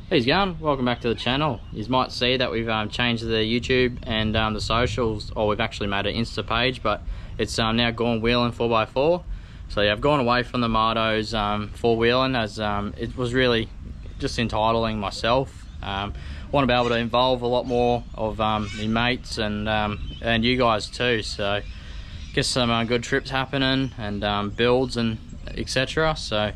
How's it going? Welcome back to the channel. You might see that we've changed the YouTube and the socials, or we've actually made an Insta page, but it's now gone wheeling 4x4. So yeah, I've gone away from the Mardo's four wheeling, as it was really just entitling myself. Want to be able to involve a lot more of my mates and you guys too. So get some good trips happening and builds and etc. So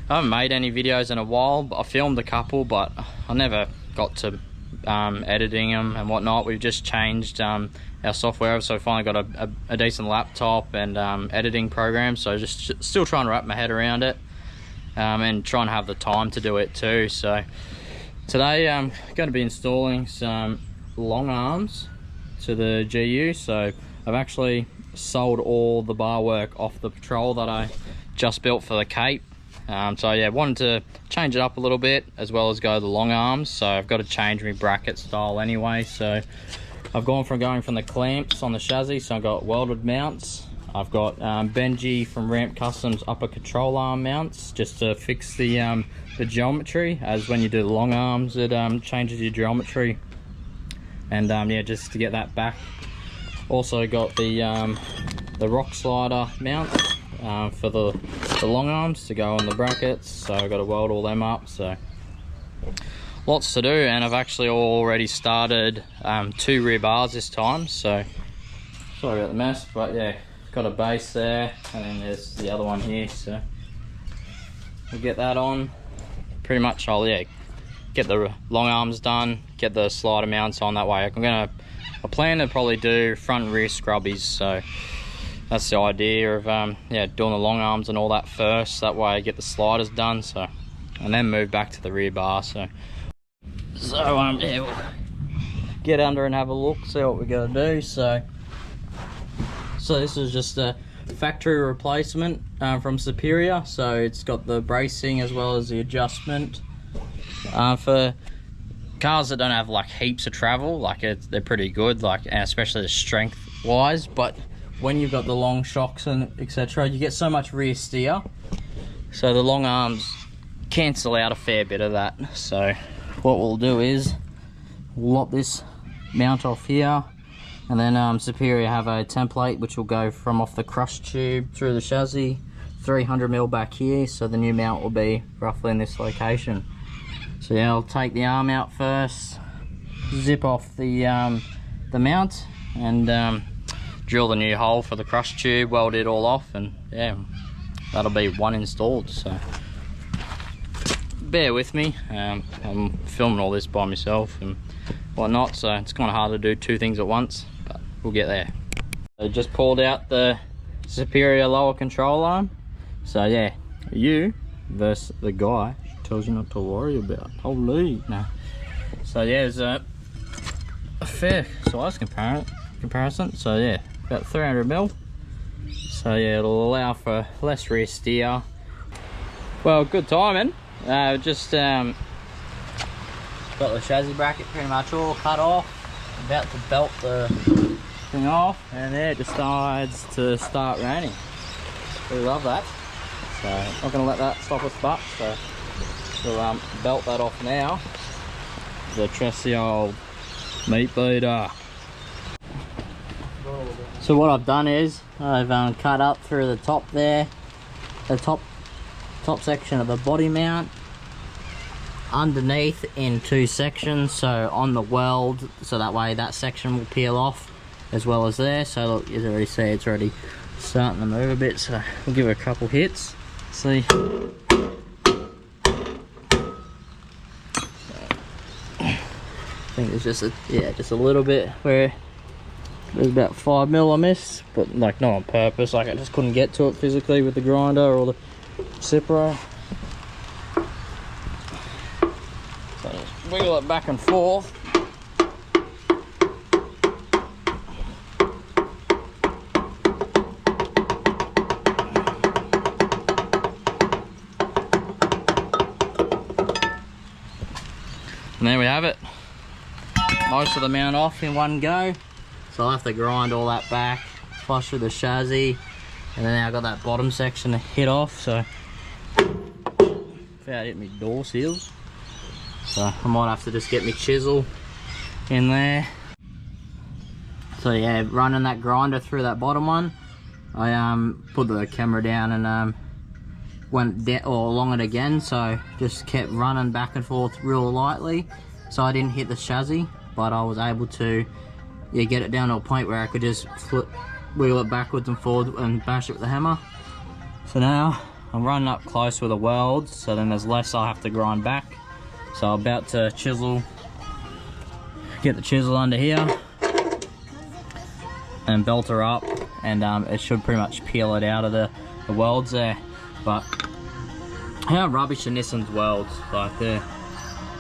I haven't made any videos in a while, but I filmed a couple, but I never got to editing them and whatnot. We've just changed our software, so I finally got a decent laptop and editing program, so just still trying to wrap my head around it and trying to have the time to do it too. So today I'm going to be installing some long arms to the GU. So I've actually sold all the bar work off the patrol that I just built for the Cape. So yeah, wanted to change it up a little bit as well as go the long arms. So I've got to change my bracket style anyway. So I've going from the clamps on the chassis. So I've got welded mounts. I've got Benji from Ramp Customs upper control arm mounts just to fix the geometry, as when you do the long arms it changes your geometry, and yeah, just to get that back. Also got the rock slider mounts for the long arms to go on the brackets, so I've got to weld all them up. So lots to do, and I've actually already started 2 rear bars this time. So sorry about the mess, but yeah, got a base there, and then there's the other one here. So we'll get that on. Pretty much I'll get the long arms done, get the slider mounts on. That way I plan to probably do front and rear scrubbies. So that's the idea of yeah, doing the long arms and all that first. That way I get the sliders done, so, and then move back to the rear bar. So yeah, we'll get under and have a look, see what we got to do. So this is just a factory replacement from Superior. So it's got the bracing as well as the adjustment for cars that don't have like heaps of travel. Like they're pretty good, like, and especially the strength wise. But when you've got the long shocks and etc., you get so much rear steer, so the long arms cancel out a fair bit of that. So what we'll do is we'll lop this mount off here, and then Superior have a template which will go from off the crush tube through the chassis 300mm back here. So the new mount will be roughly in this location. So yeah, I'll take the arm out first, zip off the mount, and drill the new hole for the crush tube, weld it all off, and yeah, that'll be one installed. So bear with me, I'm filming all this by myself and whatnot, so it's kind of hard to do 2 things at once, but we'll get there. I just pulled out the Superior lower control arm. So yeah, you versus the guy tells you not to worry about. Holy no. So yeah, there's a fair size comparison. So yeah, about 300mm. So yeah, it'll allow for less rear steer. Well, good timing. Just got the chassis bracket pretty much all cut off, about to belt the thing off, and there it decides to start raining. We love that. So not going to let that stop us, but so we'll belt that off now. The trusty old meat beater. So what I've done is I've cut up through the top there, the top section of the body mount, underneath in 2 sections. So on the weld, so that way that section will peel off as well as there. So look, you can already see it's already starting to move a bit. So we'll give it a couple hits. See. I think it's just a little bit where there's about 5mm I missed, but like not on purpose. Like I just couldn't get to it physically with the grinder or the sipper. So just wiggle it back and forth. And there we have it. Most of the mount off in one go. So I'll have to grind all that back, flush through the chassis, and then now I've got that bottom section to hit off. So without hitting my door seals. So I might have to just get my chisel in there. So yeah, running that grinder through that bottom one, I put the camera down and went down or along it again, so just kept running back and forth real lightly, so I didn't hit the chassis, but I was able to get it down to a point where I could just wheel it backwards and forward and bash it with the hammer. So now I'm running up close with a weld, so then there's less I have to grind back. So I'm about to get the chisel under here and belt her up, and it should pretty much peel it out of the welds there. But how rubbish are Nissan's welds?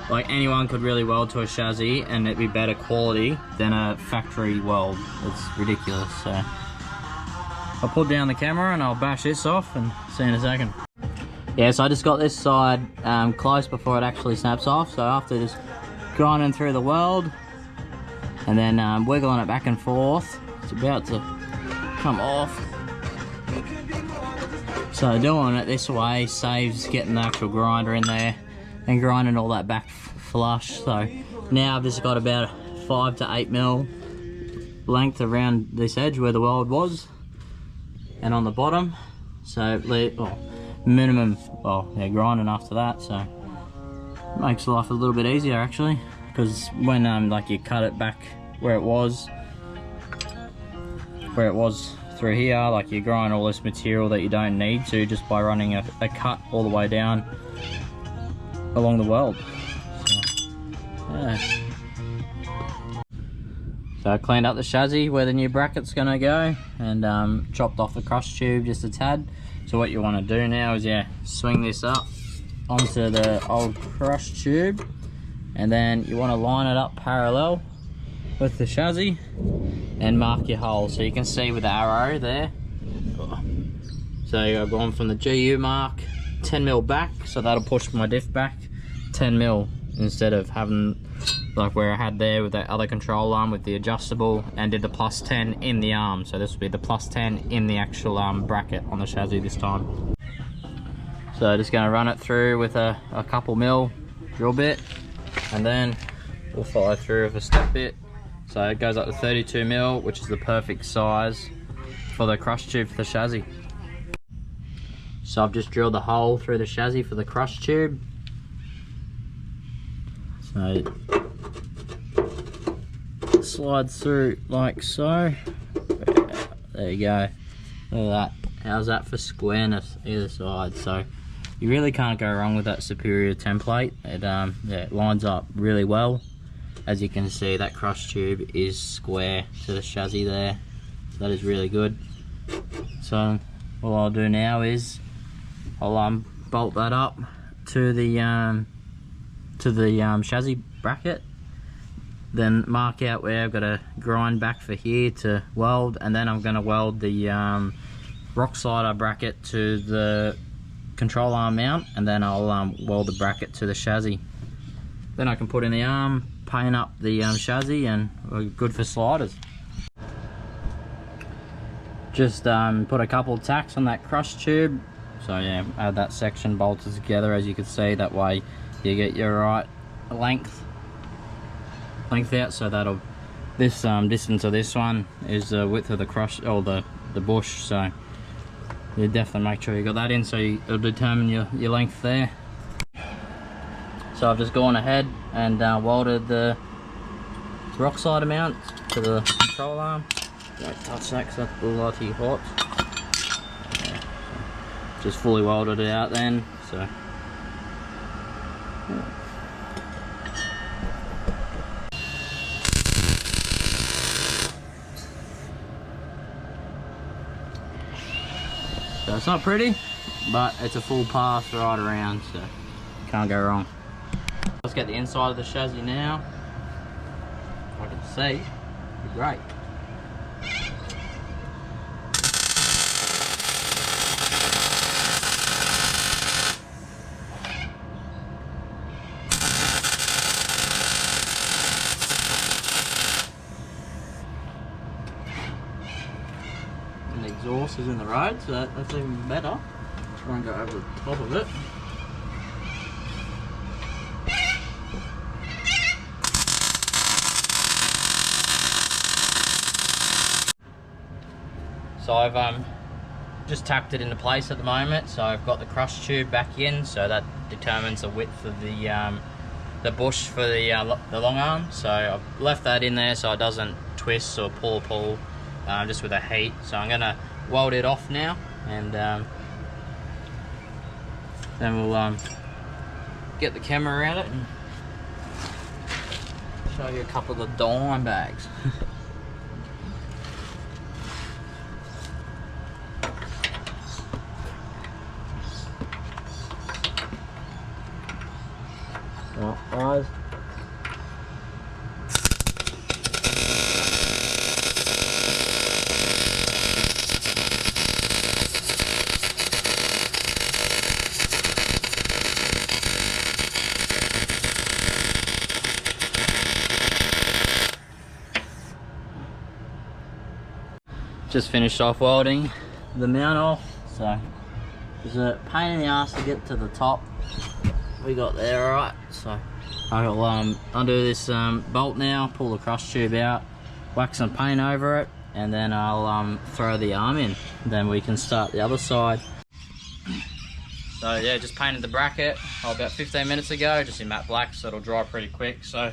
Like anyone could really weld to a chassis and it'd be better quality than a factory weld. It's ridiculous. So I'll put down the camera and I'll bash this off and see you in a second. Yeah, so I just got this side close before it actually snaps off. So after just grinding through the weld and then wiggling it back and forth, it's about to come off. So doing it this way saves getting the actual grinder in there and grinding all that back flush. So now I've just got about a 5 to 8 mil length around this edge where the weld was and on the bottom. So minimum, grinding after that. So it makes life a little bit easier actually, because when like you cut it back where it was through here, like you grind all this material that you don't need to just by running a cut all the way down along the weld. So, yeah. So I cleaned up the chassis where the new bracket's gonna go and chopped off the crush tube just a tad. So what you want to do now is swing this up onto the old crush tube, and then you want to line it up parallel with the chassis and mark your hole. So you can see with the arrow there, so I've gone from the GU mark 10 mil back, so that'll push my diff back 10 mil instead of having like where I had there with that other control arm with the adjustable, and did the plus 10 in the arm. So this will be the plus 10 in the actual bracket on the chassis this time. So just going to run it through with a couple mil drill bit, and then we'll follow through with a step bit. So it goes up to 32 mil, which is the perfect size for the crush tube for the chassis. So I've just drilled the hole through the chassis for the crush tube. So it slides through like so. There you go. Look at that. How's that for squareness either side? So you really can't go wrong with that Superior template. It lines up really well. As you can see, that crush tube is square to the chassis there. So that is really good. So all I'll do now is I'll bolt that up to the chassis bracket, then mark out where I've got to grind back for here to weld, and then I'm going to weld the rock slider bracket to the control arm mount, and then I'll weld the bracket to the chassis. Then I can put in the arm, paint up the chassis, and we're good for sliders. Just put a couple of tacks on that crush tube. So yeah, add that section bolted together, as you can see. That way you get your right length out. So that'll, this distance of this one is the width of the crush, or the bush. So you definitely make sure you got that in, so it'll determine your length there. So I've just gone ahead and welded the rock slider mount to the control arm. Don't touch that because that's bloody hot. Yeah, so just fully welded it out then. So yeah. So it's not pretty, but it's a full pass right around, so can't go wrong. Let's get the inside of the chassis now. I can see, it'd be great. And the exhaust is in the road, so that's even better. Try and go over the top of it. So I've just tacked it into place at the moment. So I've got the crush tube back in, so that determines the width of the bush for the long arm. So I've left that in there so it doesn't twist or pull just with the heat. So I'm gonna weld it off now, and then we'll get the camera around it and show you a couple of the dime bags. Eyes. Just finished off welding the mount off, so it's a pain in the ass to get to the top. We got there alright, so I'll undo this bolt now, pull the crush tube out, wax some paint over it, and then I'll throw the arm in. Then we can start the other side. So yeah, just painted the bracket about 15 minutes ago, just in matte black, so it'll dry pretty quick. So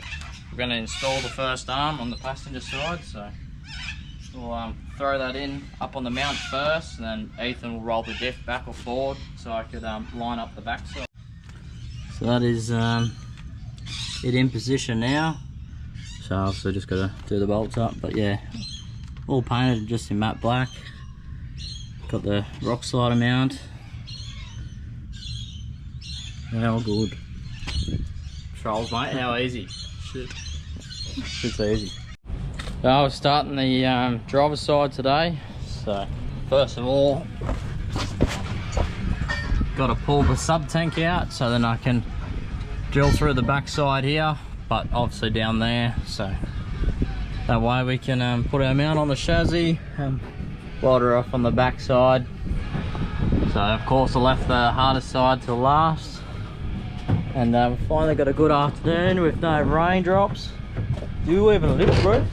we're going to install the first arm on the passenger side. So we'll throw that in up on the mount first, and then Ethan will roll the diff back or forward so I could line up the back side. So that is it in position now. So I've also just got to do the bolts up, but yeah, all painted just in matte black. Got the rock slider mount. How good. Trolls, mate, how easy. Shit. It's easy. So I was starting the driver's side today. So first of all, got to pull the sub tank out so then I can drill through the back side here, but obviously down there, so that way we can put our mount on the chassis and weld her off on the back side. So of course I left the hardest side till last, and we've finally got a good afternoon with no raindrops. Do you even live, bro?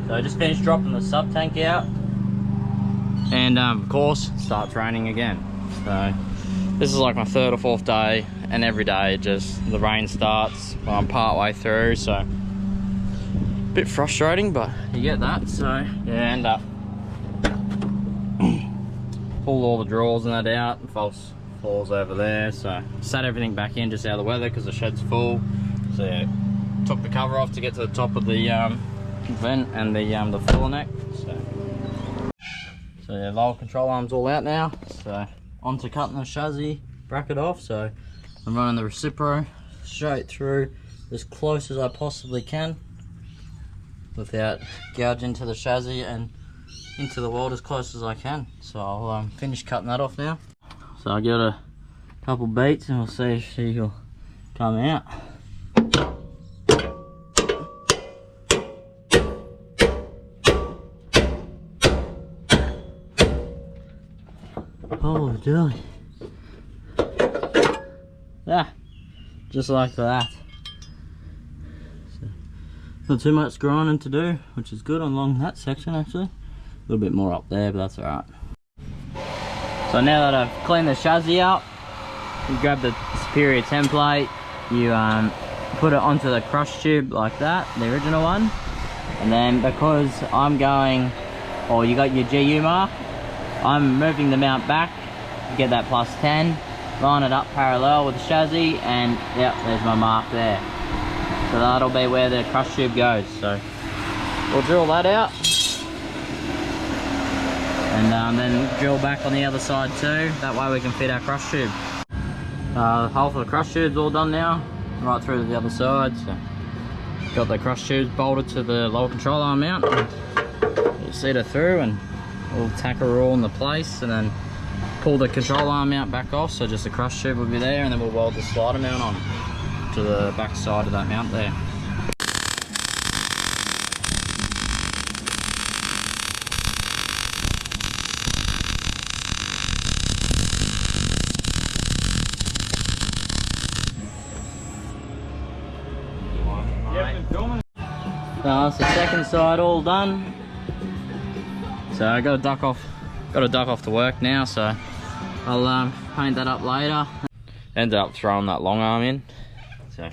So I just finished dropping the sub tank out, and of course it starts raining again. So this is like my third or fourth day, and every day just the rain starts while I'm part way through, so a bit frustrating, but you get that. So yeah, end up pull all the drawers and that out, and false floors over there. So sat everything back in just out of the weather because the shed's full. So yeah, took the cover off to get to the top of the vent and the filler neck. So yeah, lower control arm's all out now. So on to cutting the chassis bracket off. So I'm running the recipro straight through as close as I possibly can without gouging into the chassis and into the weld as close as I can. So I'll finish cutting that off now. So I got a couple beats and we'll see if she will come out. Oh, Dilly. Yeah, just like that. So, not too much grinding to do, which is good along that section actually. A little bit more up there, but that's alright. So now that I've cleaned the chassis up, you grab the Superior template, you put it onto the crush tube like that, the original one. And then because I'm going, or you got your GU mark, I'm moving the mount back to get that +10, line it up parallel with the chassis, and yep, there's my mark there. So that'll be where the crush tube goes. So we'll drill that out, and then drill back on the other side too. That way we can fit our crush tube. The hole for the crush tube's all done now, right through to the other side. So got the crush tubes bolted to the lower control arm mount. You seat her through, and we'll tack her all into place, and then pull the control arm mount back off, so just the crush tube will be there, and then we'll weld the slider mount on to the back side of that mount there. That's the second side all done. So I got to duck off to work now, so I'll paint that up later. Ended up throwing that long arm in, so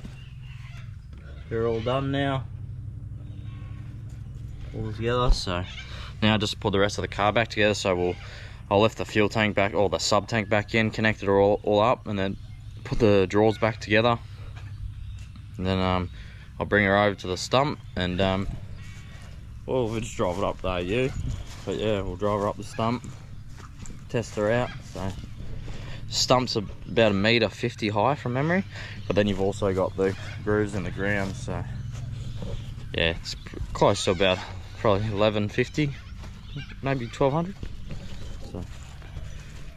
they're all done now, all together. So now just put the rest of the car back together. So I'll lift the fuel tank back, or the sub tank back in, connect it all up, and then put the drawers back together. And then I'll bring her over to the stump, and well, we'll just drive it up there, but yeah, we'll drive her up the stump, test her out. So stump's about 1.50 m high from memory, but then you've also got the grooves in the ground. So yeah, it's close to about probably 1150, maybe 1200. So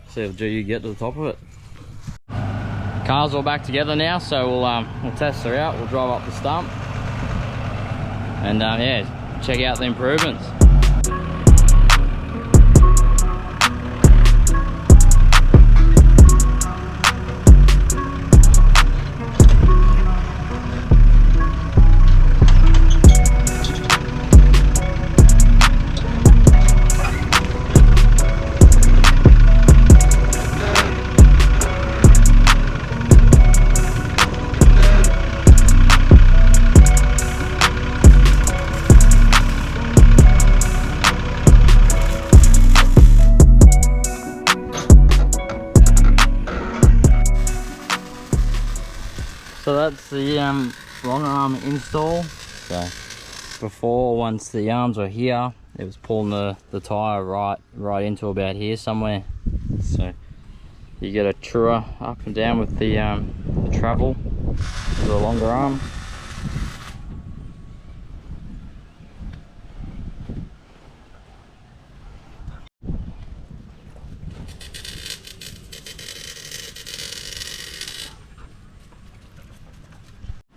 see how G you get to the top of it. Car's all back together now, so we'll test her out. We'll drive up the stump, and yeah, check out the improvements. So that's the long arm install. So before, once the arms were here, it was pulling the tyre right into about here somewhere. So you get a truer up and down with the travel with the longer arm.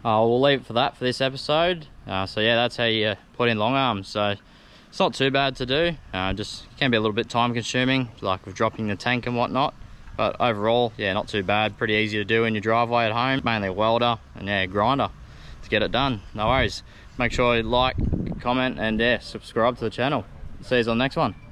We'll leave it for that for this episode. So yeah, that's how you put in long arms. So it's not too bad to do. Just can be a little bit time consuming, like with dropping the tank and whatnot. But overall, yeah, not too bad. Pretty easy to do in your driveway at home. Mainly a welder and yeah, grinder to get it done. No worries. Make sure you like, comment, and yeah, subscribe to the channel. See you on the next one.